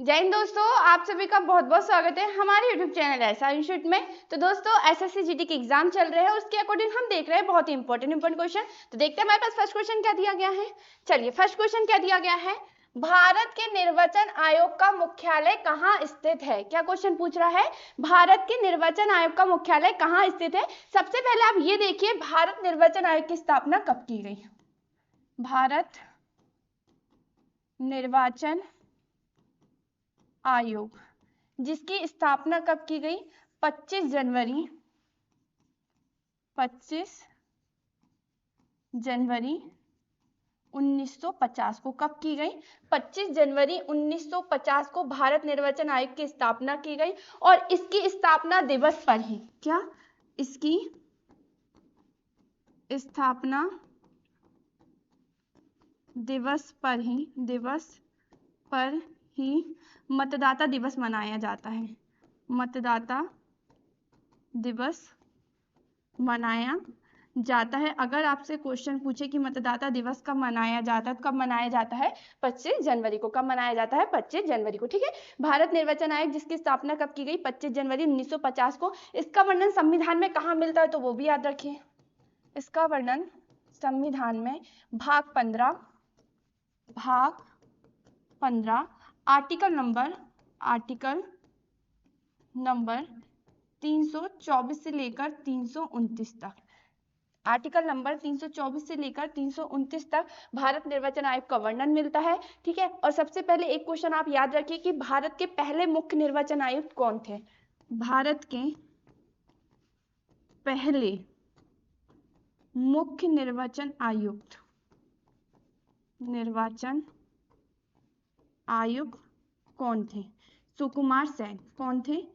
जय हिंद दोस्तों, आप सभी का बहुत बहुत स्वागत है हमारे YouTube चैनल एसआर इंस्टीट्यूट में। तो दोस्तों एसएससी जीडी के एग्जाम चल रहे हैं, उसके अकॉर्डिंग हम देख रहे हैं बहुत ही इंपॉर्टेंट क्वेश्चन। तो देखते हैं हमारे पास फर्स्ट क्वेश्चन क्या दिया गया है। चलिए फर्स्ट क्वेश्चन क्या दिया गया है, भारत के निर्वाचन आयोग का मुख्यालय कहाँ स्थित है। क्या क्वेश्चन पूछ रहा है, भारत के निर्वाचन आयोग का मुख्यालय कहाँ स्थित है। सबसे पहले आप ये देखिए, भारत निर्वाचन आयोग की स्थापना कब की गई। भारत निर्वाचन आयोग जिसकी स्थापना कब की गई, 25 जनवरी 1950 को। कब की गई, 25 जनवरी 1950 को भारत निर्वाचन आयोग की स्थापना की गई। और इसकी स्थापना दिवस पर ही, क्या इसकी स्थापना दिवस पर ही मतदाता दिवस मनाया जाता है। मतदाता दिवस मनाया जाता है। अगर आपसे क्वेश्चन पूछे कि मतदाता दिवस कब मनाया जाता है, तो कब मनाया जाता है, 25 जनवरी को। कब मनाया जाता है, 25 जनवरी को। ठीक है, भारत निर्वाचन आयोग जिसकी स्थापना कब की गई, 25 जनवरी 1950 को। इसका वर्णन संविधान में कहाँ मिलता है, तो वो भी याद रखिए। इसका वर्णन संविधान में भाग 15 आर्टिकल नंबर 324 से लेकर 329 तक। आर्टिकल नंबर 324 से लेकर 329 तक भारत निर्वाचन आयोग का वर्णन मिलता है। ठीक है, और सबसे पहले एक क्वेश्चन आप याद रखिए कि भारत के पहले मुख्य निर्वाचन आयुक्त कौन थे। भारत के पहले मुख्य निर्वाचन आयुक्त कौन थे, सुकुमार सेन। कौन थे,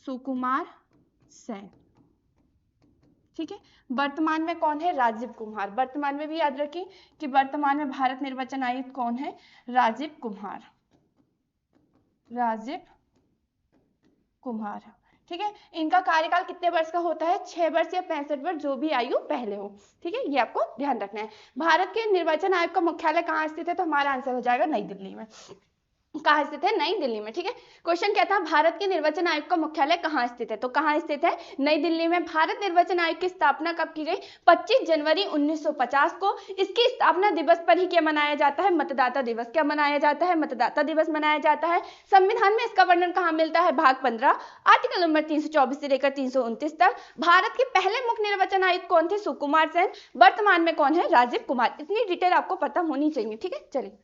सुकुमार सेन। ठीक है, वर्तमान में कौन है, राजीव कुमार। वर्तमान में भी याद रखिए कि वर्तमान में भारत निर्वाचन आयुक्त कौन है, राजीव कुमार। ठीक है, इनका कार्यकाल कितने वर्ष का होता है, 6 वर्ष या 65 वर्ष, जो भी आयु पहले हो। ठीक है, ये आपको ध्यान रखना है। भारत के निर्वाचन आयोग का मुख्यालय कहाँ स्थित है, तो हमारा आंसर हो जाएगा नई दिल्ली में। कहाँ स्थित है, नई दिल्ली में। ठीक है, क्वेश्चन क्या था, भारत के निर्वाचन आयोग का मुख्यालय कहाँ स्थित है, तो कहाँ स्थित है, नई दिल्ली में। भारत निर्वाचन आयोग की स्थापना कब की गई, 25 जनवरी 1950 को। इसकी स्थापना दिवस पर ही क्या मनाया जाता है, मतदाता दिवस। क्या मनाया जाता है, मतदाता दिवस मनाया जाता है। संविधान में इसका वर्णन कहाँ मिलता है, भाग 15 आर्टिकल नंबर 324 से लेकर 329 तक। भारत के पहले मुख्य निर्वाचन आयुक्त कौन थे, सुकुमार सेन। वर्तमान में कौन है, राजीव कुमार। इतनी डिटेल आपको पता होनी चाहिए। ठीक है, चलिए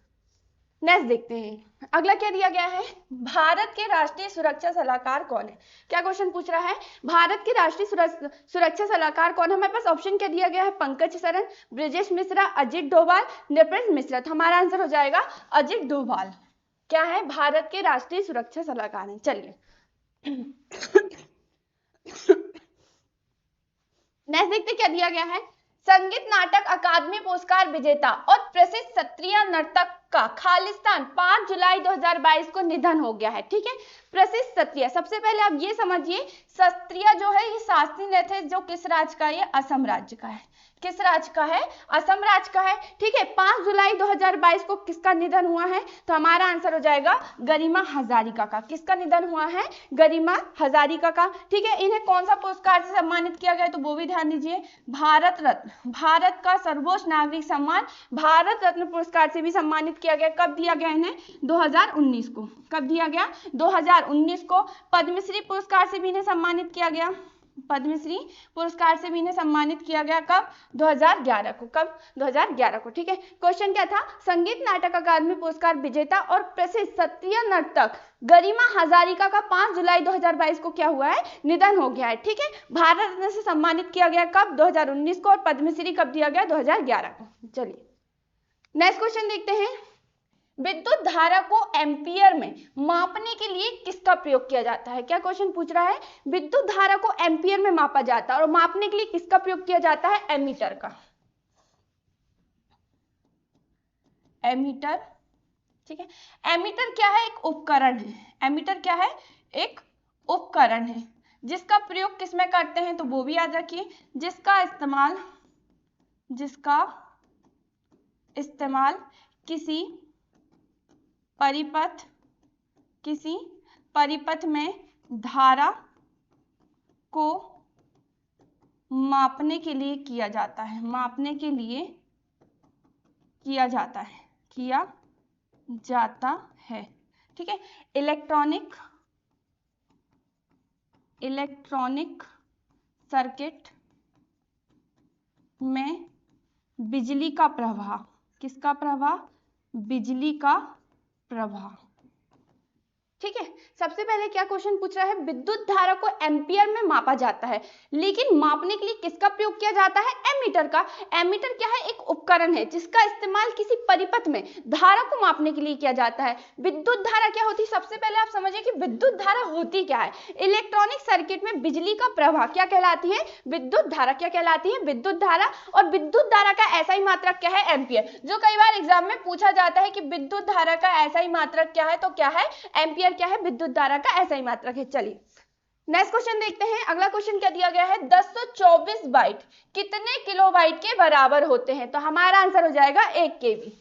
नेक्स्ट देखते हैं। अगला क्या दिया गया है, भारत के राष्ट्रीय सुरक्षा सलाहकार कौन है। क्या क्वेश्चन पूछ रहा है, भारत के राष्ट्रीय सुरक्षा सलाहकार कौन है। हमारे पास ऑप्शन क्या दिया गया है, पंकज सरन, ब्रजेश मिश्रा, अजित डोभाल, नृपेंद्र मिश्रा। तो हमारा आंसर हो जाएगा अजित डोभाल। क्या है, भारत के राष्ट्रीय सुरक्षा सलाहकार है। चलिए नेक्स्ट देखते क्या दिया गया है, संगीत नाटक अकादमी पुरस्कार विजेता और प्रसिद्ध क्षत्रिय नर्तक का खालिस्तान 5 जुलाई 2022 को निधन हो गया है। ठीक है, प्रसिद्ध क्षत्रिय, सबसे पहले आप ये समझिए, क्षत्रिय जो है ये शास्त्रीय नृत्य है, जो किस राज्य का है, ये असम राज्य का है। किस राज्य का है, असम राज्य का है। ठीक है, 5 जुलाई 2022 को किसका निधन हुआ है, तो हमारा आंसर हो जाएगा गरिमा हजारिका का। किसका निधन हुआ है, गरिमा हजारिका का। ठीक है, इन्हें कौन सा पुरस्कार से सम्मानित किया गया, तो वो भी ध्यान दीजिए, भारत रत्न, भारत का सर्वोच्च नागरिक सम्मान भारत रत्न पुरस्कार से भी सम्मानित किया गया। कब दिया गया इन्हें, 2019 को। कब दिया गया, 2019 को। पद्मश्री पुरस्कार से भी इन्हें सम्मानित किया गया। पद्मश्री पुरस्कार से भी इन्हें सम्मानित किया गया। कब, 2011 को। कब, 2011 को। ठीक है, क्वेश्चन क्या था, संगीत नाटक अकादमी पुरस्कार विजेता और प्रसिद्ध क्षत्रिय नर्तक गरिमा हजारिका का 5 जुलाई 2022 को क्या हुआ है, निधन हो गया है। ठीक है, भारत रत्न से सम्मानित किया गया कब, 2019 को। और पद्मश्री कब दिया गया, 2011 को। चलिए नेक्स्ट क्वेश्चन देखते हैं, विद्युत धारा को एम्पियर में मापने के लिए किसका प्रयोग किया जाता है। क्या क्वेश्चन पूछ रहा है, विद्युत धारा को एम्पियर में मापा जाता है और मापने के लिए किसका प्रयोग किया जाता है, एमीटर का। एमीटर। ठीक है, एमीटर क्या है, एक उपकरण है। एमीटर क्या है, एक उपकरण है जिसका प्रयोग किसमें करते हैं, तो वो भी याद रखिए, जिसका इस्तेमाल किसी परिपथ किसी परिपथ में धारा को मापने के लिए किया जाता है, मापने के लिए किया जाता है, ठीक है। इलेक्ट्रॉनिक सर्किट में बिजली का प्रवाह, किसका प्रवाह? बिजली का प्रवाह, ठीक है। सबसे पहले क्या क्वेश्चन पूछ रहा है, विद्युत धारा को एम्पियर में मापा जाता है, लेकिन मापने के लिए किसका प्रयोग किया जाता है? एमीटर का। एमीटर क्या है? एक उपकरण है जिसका इस्तेमाल किसी परिपथ में धारा को मापने के लिए किया जाता है। विद्युत धारा क्या होती है? सबसे पहले आप समझिए कि विद्युत धारा होती क्या है। इलेक्ट्रॉनिक सर्किट में बिजली का प्रवाह क्या कहलाती है? विद्युत धारा। क्या कहलाती है? विद्युत धारा। और विद्युत धारा का ऐसा ही मात्रक क्या है? एम्पियर। जो कई बार एग्जाम में पूछा जाता है कि विद्युत धारा का ऐसा ही मात्रक क्या है, तो क्या है? एम्पियर। क्या है? विद्युत धारा का ऐसा ही मात्रक है। चलिए नेक्स्ट क्वेश्चन देखते हैं। अगला क्वेश्चन क्या दिया गया है, 1024 बाइट कितने किलोबाइट के बराबर होते हैं? तो हमारा आंसर हो जाएगा 1 केबी,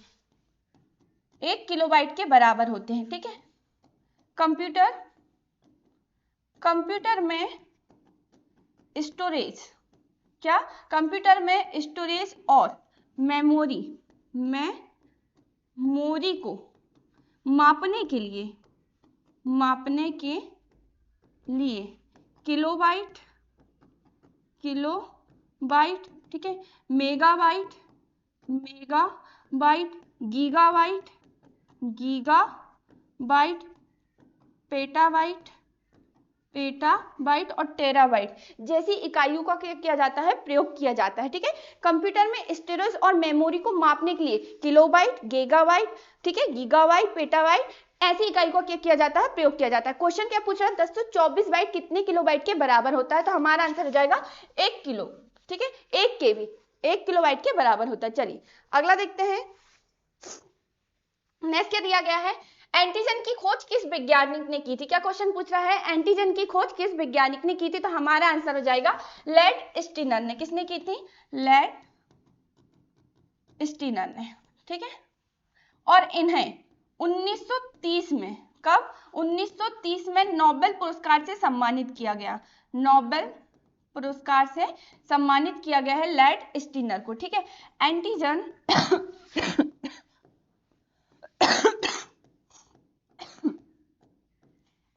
1 किलोबाइट के बराबर होते हैं, ठीक है। कंप्यूटर में स्टोरेज, क्या? कंप्यूटर में स्टोरेज और मेमोरी को मापने के लिए किलोबाइट, ठीक है, मेगाबाइट, गीगाबाइट, पेटाबाइट और टेराबाइट जैसी इकाइयों का क्या किया जाता है? प्रयोग किया जाता है, ठीक है। कंप्यूटर में स्टोरेज और मेमोरी को मापने के लिए किलोबाइट, गीगाबाइट, ठीक है, गीगाबाइट, पेटाबाइट ऐसी इकाई को क्या किया जाता है? प्रयोग किया जाता है। क्वेश्चन क्या पूछ रहा है, 1024 बाइट कितने किलोबाइट के बराबर होता है? तो हमारा आंसर हो जाएगा 1 किलो, ठीक है, 1 केबी, 1 किलोबाइट के बराबर होता है। चलिए अगला देखते हैं। नेक्स्ट क्या दिया गया है, एंटीजन की खोज किस वैज्ञानिक ने की थी? क्या क्वेश्चन पूछ रहा है, एंटीजन की खोज किस वैज्ञानिक ने की थी? तो हमारा आंसर हो जाएगा लेड स्टीनर ने। किसने की थी? लेड स्टीनर ने, ठीक है। और इन्हें 1930 में, कब? 1930 में नोबेल पुरस्कार से सम्मानित किया गया, नोबेल पुरस्कार से सम्मानित किया गया है लेड स्टीनर को, ठीक है।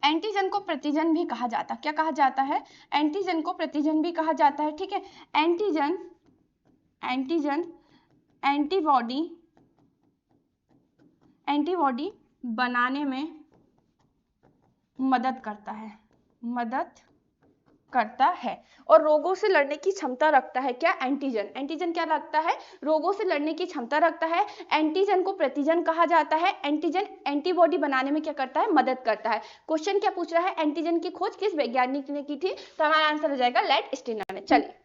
एंटीजन को प्रतिजन भी कहा जाता है। क्या कहा जाता है? एंटीजन को प्रतिजन भी कहा जाता है, ठीक है। एंटीजन एंटीबॉडी बनाने में मदद करता है और रोगों से लड़ने की क्षमता रखता है। क्या? एंटीजन क्या रखता है? रोगों से लड़ने की क्षमता रखता है। एंटीजन को प्रतिजन कहा जाता है। एंटीजन एंटीबॉडी बनाने में क्या करता है? मदद करता है। क्वेश्चन क्या पूछ रहा है, एंटीजन की खोज किस वैज्ञानिक ने की थी? तो हमारा आंसर हो जाएगा लेड स्टीनर ने। चलिए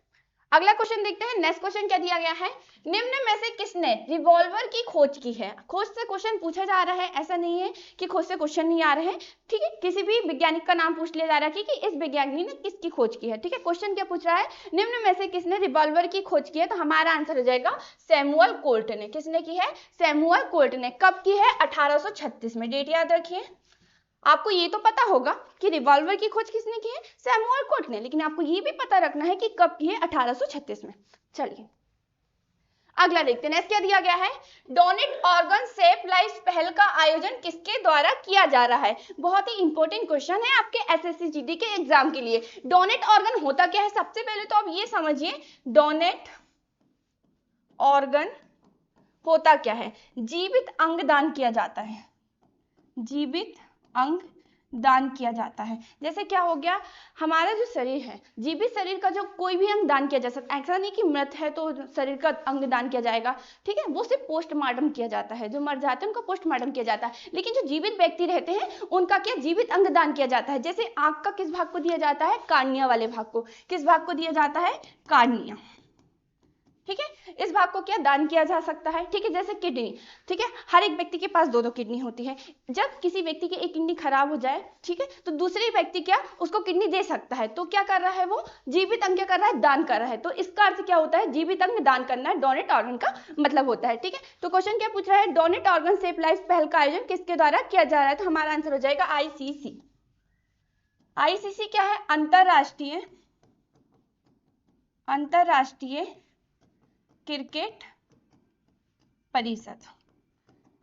अगला क्वेश्चन देखते हैं। नेक्स्ट क्वेश्चन क्या दिया गया है, निम्न में से किसने रिवॉल्वर की खोज की है? खोज से क्वेश्चन पूछा जा रहा है, ऐसा नहीं है कि खोज से क्वेश्चन नहीं आ रहे हैं, ठीक है। किसी भी वैज्ञानिक का नाम पूछ लिया जा रहा है कि इस वैज्ञानिक ने किसकी खोज की है, ठीक है। क्वेश्चन क्या पूछ रहा है, निम्न में से किसने रिवॉल्वर की खोज की है? तो हमारा आंसर हो जाएगा सैमुअल कोल्ट ने। किसने की है? सैमुअल कोल्ट ने। कब की है? 1836 में। डेट याद रखिए। आपको ये तो पता होगा कि रिवॉल्वर की खोज किसने की है? सैमुअल कोल्ट ने, लेकिन आपको ये भी पता रखना है कि कब की है? 1836 में। चलिए अगला देखते हैं। क्या दिया गया है, डोनेट ऑर्गन सेफ लाइफ पहल का आयोजन किसके द्वारा किया जा रहा है? बहुत ही इंपॉर्टेंट क्वेश्चन है आपके एसएससी जीडी के एग्जाम के लिए। डोनेट ऑर्गन होता क्या है? सबसे पहले तो आप ये समझिए, डोनेट ऑर्गन होता क्या है? जीवित अंग दान किया जाता है, जीवित अंग दान किया जाता है। जैसे क्या हो गया, हमारा जो शरीर है, जीवित शरीर का जो कोई भी अंग दान किया जा सकता है। ऐसा नहीं कि मृत है तो शरीर का अंग दान किया जाएगा, ठीक है। वो सिर्फ पोस्टमार्टम किया जाता है, जो मर जाते हैं उनका पोस्टमार्टम किया जाता है। लेकिन जो जीवित व्यक्ति रहते हैं उनका क्या? जीवित अंग दान किया जाता है। जैसे आंख का किस भाग को दिया जाता है? कार्निया वाले भाग को। किस भाग को दिया जाता है? कार्निया, ठीक है, इस भाग को क्या दान किया जा सकता है। ठीक है, जैसे किडनी, ठीक है, हर एक व्यक्ति के पास दो दो किडनी होती है। जब किसी व्यक्ति की एक किडनी खराब हो जाए, ठीक है, तो दूसरे व्यक्ति क्या उसको किडनी दे सकता है। तो क्या कर रहा है वो, जीवित अंग क्या कर रहा है, दान कर रहा है। तो इसका अर्थ क्या होता है, जीवित अंग दान करना है, डोनेट ऑर्गन का मतलब होता है। ठीक है, तो क्वेश्चन क्या पूछ रहा है, डोनेट ऑर्गन सेव लाइफ पहल का आयोजन किसके द्वारा किया जा रहा है। तो हमारा आंसर हो जाएगा आईसीसी। आईसीसी क्या है, अंतरराष्ट्रीय क्रिकेट परिषद।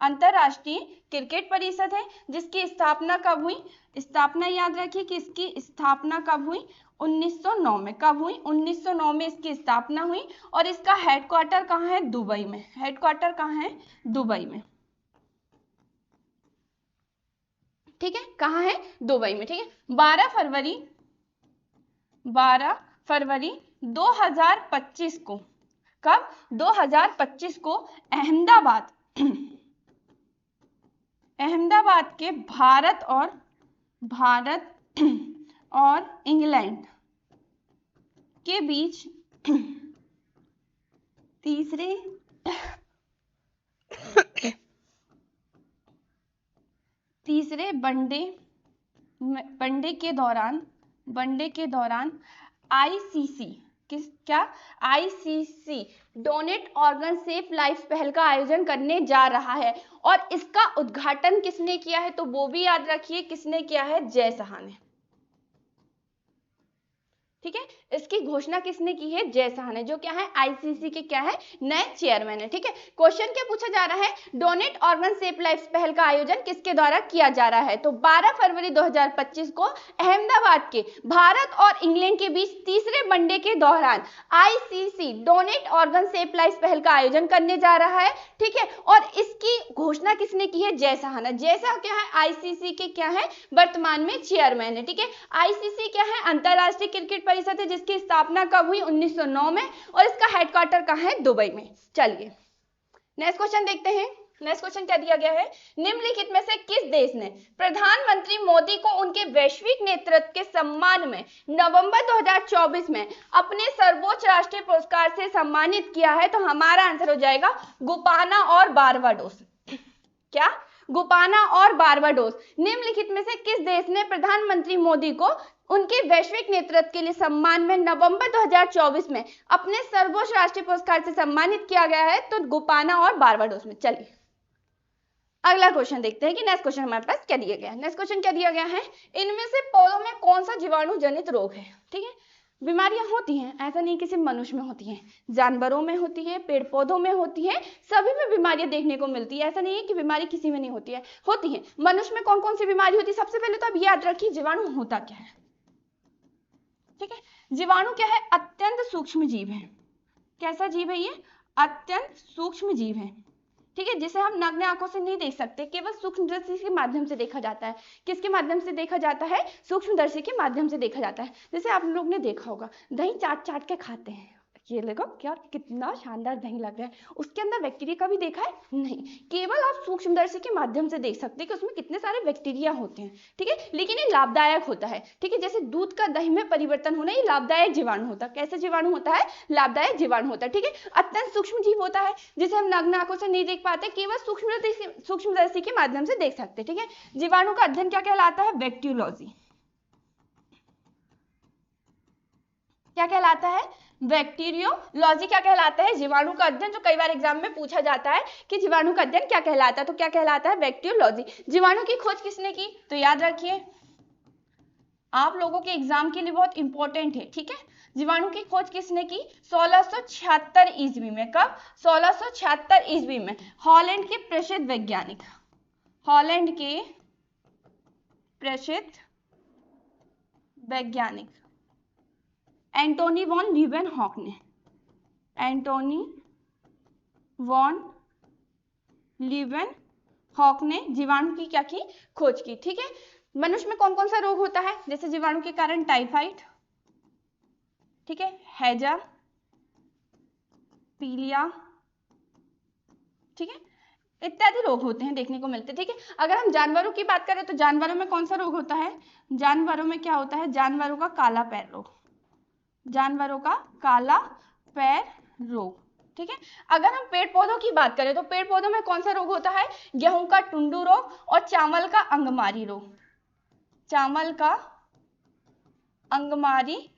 अंतरराष्ट्रीय क्रिकेट परिषद है, जिसकी स्थापना कब हुई, स्थापना याद रखिए कि इसकी स्थापना कब हुई, 1909 में। कब हुई, 1909 में इसकी स्थापना हुई। और इसका हेडक्वार्टर कहाँ है, दुबई में। हेडक्वार्टर कहाँ है, दुबई में। ठीक है, कहाँ है, दुबई में। ठीक है, 12 फरवरी 2025 को, कब, 2025 को अहमदाबाद के भारत और इंग्लैंड के बीच तीसरे वनडे के दौरान ICC donate organ safe life पहल का आयोजन करने जा रहा है। और इसका उद्घाटन किसने किया है, तो वो भी याद रखिए किसने किया है, जय साहा ने। ठीक है, इसकी घोषणा किसने की है, जय साहा ने, जो क्या है आईसीसी के क्या है, नए चेयरमैन है। ठीक है, क्वेश्चन क्या पूछा जा रहा है, डोनेट ऑर्गन सेव लाइफ पहल का आयोजन किसके द्वारा किया जा रहा है। तो 12 फरवरी 2025 को अहमदाबाद के भारत और इंग्लैंड के बीच तीसरे वनडे के दौरान ICC donate organ save life पहल का आयोजन करने जा रहा है। ठीक है, और इसकी घोषणा किसने की है, जय साहा ने। जय साहा क्या है, आईसीसी के क्या है, वर्तमान में चेयरमैन है। ठीक है, आईसीसी क्या है, अंतरराष्ट्रीय क्रिकेट परिषद है, जिसकी स्थापना कब हुई, 1909 में। और इसका हेडक्वार्टर कहाँ है, दुबई में। चलिए नेक्स्ट क्वेश्चन देखते हैं। नेक्स्ट क्वेश्चन क्या दिया गया है, निम्नलिखित में से किस देश ने प्रधानमंत्री मोदी को उनके वैश्विक नेतृत्व के सम्मान में नवंबर 2024 में अपने सर्वोच्च राष्ट्रीय पुरस्कार से सम्मानित किया है। तो हमारा आंसर हो जाएगा गुयाना और बारबाडोस। क्या, गुयाना और बारबाडोस। निम्नलिखित में से किस देश ने प्रधानमंत्री मोदी को उनके वैश्विक नेतृत्व के लिए सम्मान में नवंबर 2024 में अपने सर्वोच्च राष्ट्रीय पुरस्कार से सम्मानित किया गया है। तो गुयाना और बारबाडोस में। चलिए अगला क्वेश्चन देखते हैं कि नेक्स्ट क्वेश्चन हमारे पास क्या दिया गया है। नेक्स्ट क्वेश्चन क्या दिया गया है, इनमें से पौधों में कौन सा जीवाणु जनित रोग है। ठीक है, बीमारियां होती हैं, ऐसा नहीं कि सिर्फ मनुष्य में होती हैं, जानवरों में होती है, पेड़ पौधों में होती है, सभी में बीमारियां देखने को मिलती है। ऐसा नहीं है कि बीमारी किसी में नहीं होती है, होती है। मनुष्य में कौन कौन सी बीमारी होती है, सबसे पहले तो अब याद रखिए जीवाणु होता क्या है। ठीक है, जीवाणु क्या है, अत्यंत सूक्ष्म जीव है। कैसा जीव है ये, अत्यंत सूक्ष्म जीव है। ठीक है, जिसे हम नग्न आंखों से नहीं देख सकते, केवल सूक्ष्मदर्शी के माध्यम से देखा जाता है। किसके माध्यम से देखा जाता है, सूक्ष्मदर्शी के माध्यम से देखा जाता है। जैसे आप लोग ने देखा होगा दही चाट चाट के खाते हैं, ये देखो क्या कितना शानदार दही लग रहा है, उसके अंदर बैक्टीरिया कभी देखा है, नहीं, केवल आप सूक्ष्मदर्शी के माध्यम से देख सकते हैं कि उसमें कितने सारे बैक्टीरिया होते हैं। ठीक है, लेकिन ये लाभदायक होता है। ठीक है, जैसे दूध का दही में परिवर्तन होना, ये लाभदायक जीवाणु होता है। कैसे जीवाणु होता है, लाभदायक जीवाणु होता है। ठीक है, अत्यंत सूक्ष्म जीव होता है, जिसे हम नग्न आंखों से नहीं देख पाते, केवल सूक्ष्मदर्शी के माध्यम से देख सकते। ठीक है, जीवाणु का अध्ययन क्या कहलाता है, बैक्टीरियोलॉजी। क्या कहलाता है, बैक्टीरियोलॉजी। क्या कहलाता है, जीवाणु का अध्ययन, जो कई बार एग्जाम में पूछा जाता है कि जीवाणु का अध्ययन क्या कहलाता है, तो क्या कहलाता है, बैक्टीरियोलॉजी। जीवाणु की खोज किसने की, तो याद रखिए आप लोगों के एग्जाम के लिए बहुत इंपॉर्टेंट है। ठीक है, जीवाणु की खोज किसने की, 1676 ईस्वी में। कब, 1676 ईस्वी में हॉलैंड के प्रसिद्ध वैज्ञानिक, हॉलैंड के प्रसिद्ध वैज्ञानिक एंटोनी वॉन लीवेनहॉक ने, एंटोनी वॉन लीवेनहॉक ने जीवाणु की क्या की, खोज की। ठीक है, मनुष्य में कौन कौन सा रोग होता है, जैसे जीवाणु के कारण टाइफाइड, ठीक है, हैजा, पीलिया, ठीक है, इत्यादि रोग होते हैं, देखने को मिलते हैं। ठीक है, अगर हम जानवरों की बात करें तो जानवरों में कौन सा रोग होता है, जानवरों में क्या होता है, जानवरों का काला पैर रोग, जानवरों का काला पैर रोग। ठीक है। अगर हम पेड़ पौधों की बात करें तो पेड़ पौधों में कौन सा रोग होता है? गेहूं का टुंडू रोग और चावल का अंगमारी रोग। चावल का अंगमारी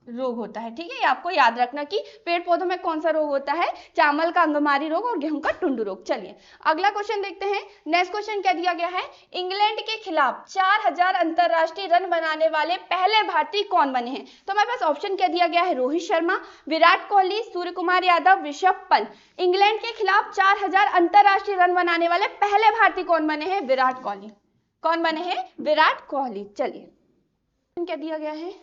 रोग होता है, ठीक है। ये आपको याद रखना कि पेड़ पौधों में कौन सा रोग होता है? चावल का अंगमारी रोग और गेहूं का टुंडू रोग। चलिए अगला क्वेश्चन देखते हैं। नेक्स्ट क्वेश्चन क्या दिया गया है? इंग्लैंड के खिलाफ 4000 अंतरराष्ट्रीय रन बनाने वाले पहले भारतीय कौन बने हैं? तो हमारे पास ऑप्शन क्या दिया गया है? रोहित शर्मा, विराट कोहली, सूर्य कुमार यादव, ऋषभ पंत। इंग्लैंड के खिलाफ 4000 अंतरराष्ट्रीय रन बनाने वाले पहले भारतीय कौन बने हैं? विराट कोहली। कौन बने हैं? विराट कोहली। चलिए क्या दिया गया है?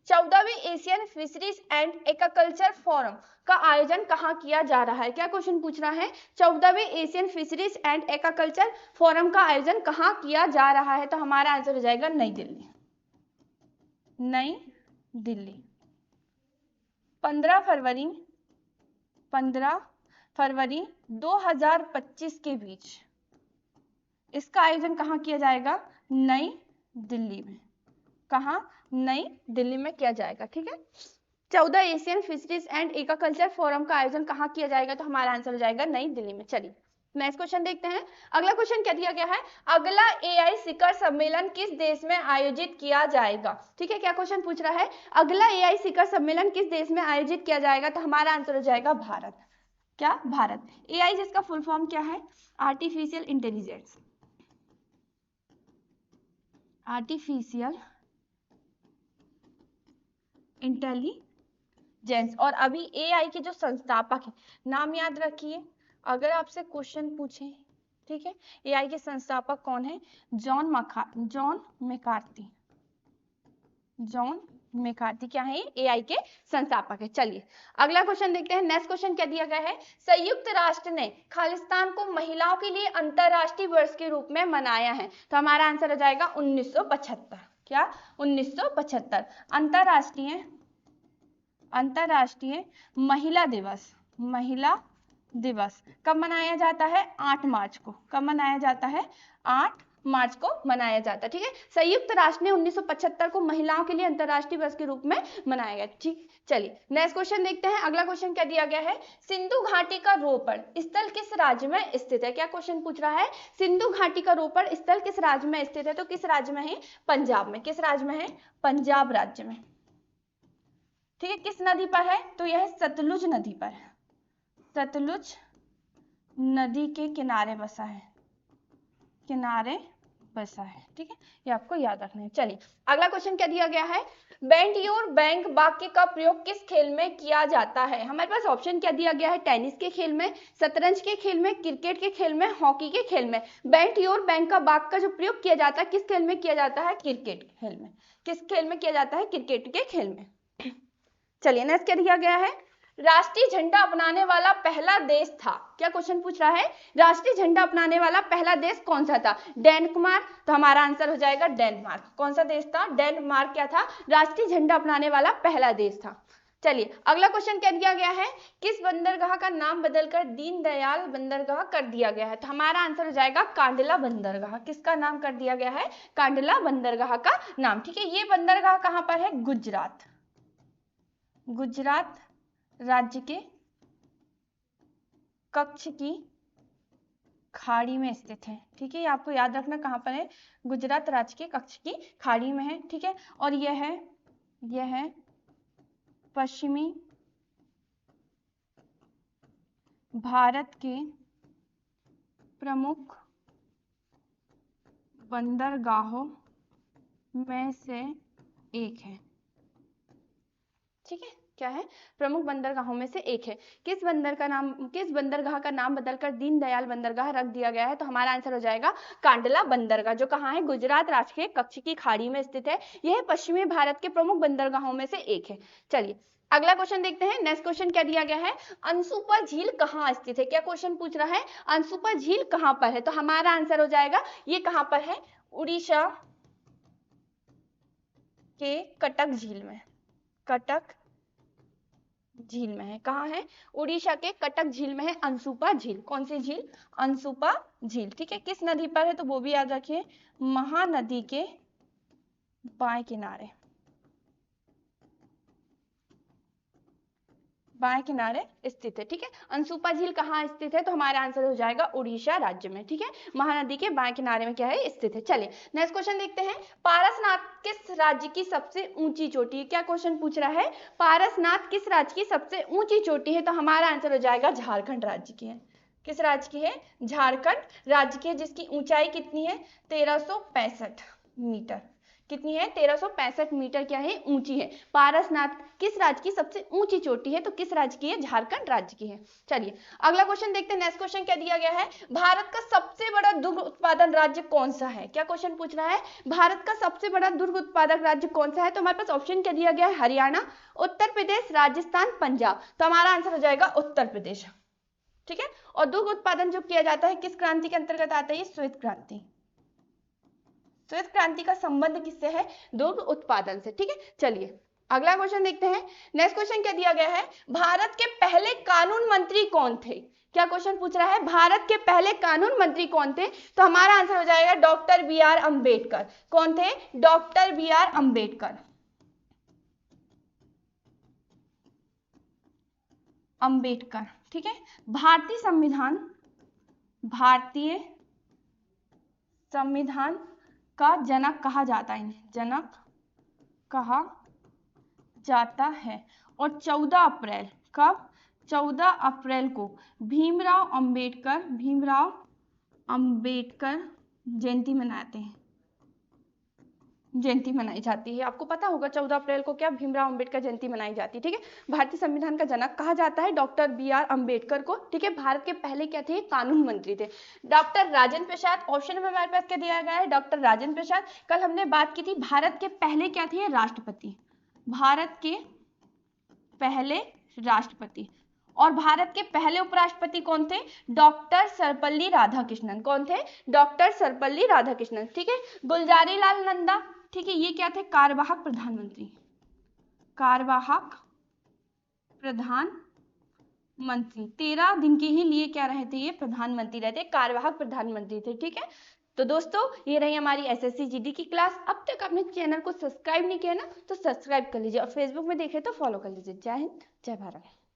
14वीं Asian Fisheries and Aquaculture Forum का आयोजन कहाँ किया जा रहा है? क्या क्वेश्चन पूछ रहा है? 14वीं Asian Fisheries and Aquaculture Forum का आयोजन कहाँ किया जा रहा है? तो हमारा आंसर हो जाएगा नई दिल्ली। नई दिल्ली। 15 फरवरी 2025 के बीच इसका आयोजन कहाँ किया जाएगा? नई दिल्ली में। कहाँ? नई दिल्ली में किया जाएगा, ठीक है। 14 Asian Fisheries and Aquaculture Forum का आयोजन कहाँ किया जाएगा? तो हमारा आंसर हो जाएगा नई दिल्ली में। चलिए नेक्स्ट क्वेश्चन देखते हैं। अगला क्वेश्चन क्या दिया गया है? अगला एआई शिखर सम्मेलन किस देश में आयोजित किया जाएगा? ठीक है, क्या क्वेश्चन पूछ रहा है? अगला एआई शिखर सम्मेलन किस देश में आयोजित किया जाएगा? तो हमारा आंसर हो जाएगा भारत। क्या? भारत। एआई जिसका फुल फॉर्म क्या है? Artificial intelligence. Artificial intelligence. और अभी एआई के जो संस्थापक है, नाम याद रखिए अगर आपसे क्वेश्चन पूछे, ठीक है। एआई के संस्थापक कौन है? जॉन मैकार्थी क्या है? एआई के संस्थापक है। चलिए अगला क्वेश्चन देखते हैं। नेक्स्ट क्वेश्चन क्या दिया गया है? संयुक्त राष्ट्र ने खालिस्तान को महिलाओं के लिए अंतरराष्ट्रीय वर्ष के रूप में मनाया है। तो हमारा आंसर हो जाएगा 1975। क्या? 1975 अंतरराष्ट्रीय महिला दिवस कब मनाया जाता है? 8 मार्च को। कब मनाया जाता है? 8 मार्च को मनाया जाता है, ठीक है। संयुक्त राष्ट्र ने 1975 को महिलाओं के लिए अंतरराष्ट्रीय दिवस के रूप में मनाया गया, ठीक। चलिए नेक्स्ट क्वेश्चन देखते हैं। अगला क्वेश्चन क्या दिया गया है? सिंधु घाटी का रोपण स्थल किस राज्य में स्थित है? क्या क्वेश्चन पूछ रहा है? सिंधु घाटी का रोपण स्थल किस राज्य में स्थित है? तो किस राज्य में है? पंजाब में। किस राज्य में है? पंजाब राज्य में, ठीक है। किस नदी पर है? तो यह सतलुज नदी पर है। सतलुज नदी के किनारे बसा है, ठीक है। ये आपको याद रखना है। चलिए अगला क्वेश्चन क्या दिया गया है? बेंड योर बैंक वाक्य का प्रयोग किस खेल में किया जाता है? हमारे पास ऑप्शन क्या दिया गया है? टेनिस के खेल में, शतरंज के खेल में, क्रिकेट के खेल में, हॉकी के खेल में। बेंड योर बैंक का वाक्य का जो प्रयोग किया जाता है किस खेल में किया जाता है? क्रिकेट के खेल में। किस खेल में किया जाता है? क्रिकेट के खेल में। चलिए नेक्स्ट क्या दिया गया है? राष्ट्रीय झंडा अपनाने वाला पहला देश था। क्या क्वेश्चन पूछ रहा है? राष्ट्रीय झंडा अपनाने वाला पहला देश कौन सा था? डेनमार्क। तो हमारा आंसर हो जाएगा डेनमार्क। कौन सा देश था? डेनमार्क क्या था? राष्ट्रीय झंडा अपनाने वाला पहला देश था। चलिए अगला क्वेश्चन क्या दिया गया है? किस बंदरगाह का नाम बदलकर दीनदयाल बंदरगाह कर दिया गया है? तो हमारा आंसर हो जाएगा कांडला बंदरगाह। किसका नाम कर दिया गया है? कांडला बंदरगाह का नाम, ठीक है। ये बंदरगाह कहां पर है? गुजरात राज्य के कच्छ की खाड़ी में स्थित है, ठीक है। ये आपको याद रखना कहां पर है? गुजरात राज्य के कच्छ की खाड़ी में है, ठीक है। और यह है पश्चिमी भारत के प्रमुख बंदरगाहों में से एक है, ठीक है। क्या है? प्रमुख बंदरगाहों में से एक है। किस बंदरगाह का नाम बदलकर दीनदयाल बंदरगाह रख दिया गया है? तो हमारा आंसर हो जाएगा कांडला बंदरगाह, जो कहाँ है? गुजरात राज्य के कच्छ की खाड़ी में स्थित है। यह पश्चिमी भारत के प्रमुख बंदरगाहों में से एक है। चलिए अगला क्वेश्चन देखते हैं। नेक्स्ट क्वेश्चन क्या दिया गया है? अनसुपा झील कहाँ स्थित है? क्या क्वेश्चन पूछ रहा है? अनसुपा झील कहाँ पर है? तो हमारा आंसर हो जाएगा ये कहाँ पर है? उड़ीसा के कटक झील में। कटक झील में है। कहाँ है? उड़ीसा के कटक झील में है अनसुपा झील। कौन सी झील? अनसुपा झील, ठीक है। किस नदी पर है? तो वो भी याद रखिए, महानदी के बाएं किनारे। बाएं किनारे स्थित है, ठीक है। अनसुपा झील कहाँ स्थित है, तो हमारा आंसर हो जाएगा उड़ीसा राज्य में, ठीक है। महानदी के बाएं किनारे में क्या है, स्थित है। चलिए नेक्स्ट क्वेश्चन देखते हैं। पारसनाथ किस राज्य की सबसे ऊंची चोटी है? क्या क्वेश्चन पूछ रहा है, पारसनाथ किस राज्य की सबसे ऊंची चोटी है? तो हमारा आंसर हो जाएगा झारखंड राज्य की है। किस राज्य की है? झारखंड राज्य की है, जिसकी ऊंचाई कितनी है, 1365 मीटर। कितनी है? 1365 मीटर क्या है, ऊंची है। पारसनाथ किस राज्य की सबसे ऊंची चोटी है? तो किस राज्य की है? झारखंड राज्य की है। चलिए अगला क्वेश्चन देखते हैं। नेक्स्ट क्वेश्चन क्या दिया गया है, भारत का सबसे बड़ा दुग्ध उत्पादन राज्य कौन सा है? क्या क्वेश्चन पूछ रहा है, भारत का सबसे बड़ा दुग्ध उत्पादक राज्य कौन सा है? तो हमारे पास ऑप्शन क्या दिया गया है, हरियाणा, उत्तर प्रदेश, राजस्थान, पंजाब। तो हमारा आंसर हो जाएगा उत्तर प्रदेश, ठीक है। और दुग्ध उत्पादन जो किया जाता है किस क्रांति के अंतर्गत आता है, ये श्वेत क्रांति। श्वेत क्रांति का संबंध किससे है, दुग्ध उत्पादन से, ठीक है। चलिए अगला क्वेश्चन देखते हैं। नेक्स्ट क्वेश्चन क्या दिया गया है, भारत के पहले कानून मंत्री कौन थे? क्या क्वेश्चन पूछ रहा है, भारत के पहले कानून मंत्री कौन थे? तो हमारा आंसर हो जाएगा डॉक्टर बी आर अंबेडकर। कौन थे? Doctor B R Ambedkar. Ambedkar, ठीक है। भारतीय संविधान का जनक कहा जाता है, जनक कहा जाता है। और 14 अप्रैल, कब? 14 अप्रैल को भीमराव अंबेडकर जयंती मनाते हैं, जयंती मनाई जाती है। आपको पता होगा 14 अप्रैल को क्या, भीमराव अंबेडकर जयंती मनाई जाती है, ठीक है। भारतीय संविधान का जनक कहा जाता है डॉक्टर बी आर अंबेडकर को, ठीक है। भारत के पहले क्या थे, कानून मंत्री थे। डॉक्टर राजेंद्र प्रसाद, ऑप्शन में हमारे पास क्या दिया गया है, डॉक्टर राजेंद्र प्रसाद। कल हमने बात की थी भारत के पहले क्या थे, राष्ट्रपति, भारत के पहले राष्ट्रपति। और भारत के पहले उपराष्ट्रपति कौन थे, डॉक्टर सर्वपल्ली राधाकृष्णन। कौन थे? डॉक्टर सर्वपल्ली राधाकृष्णन, ठीक है। गुलजारी लाल नंदा, ठीक है, ये क्या थे, कार्यवाहक प्रधानमंत्री, कार्यवाहक प्रधानमंत्री। 13 दिन के ही लिए क्या रहे थे, ये प्रधानमंत्री रहते, कार्यवाहक प्रधानमंत्री थे, ठीक है। तो दोस्तों ये रही हमारी एसएससी जीडी की क्लास। अब तक आपने चैनल को सब्सक्राइब नहीं किया ना, तो सब्सक्राइब कर लीजिए, और फेसबुक में देख रहे तो फॉलो कर लीजिए। जय हिंद, जय भारत।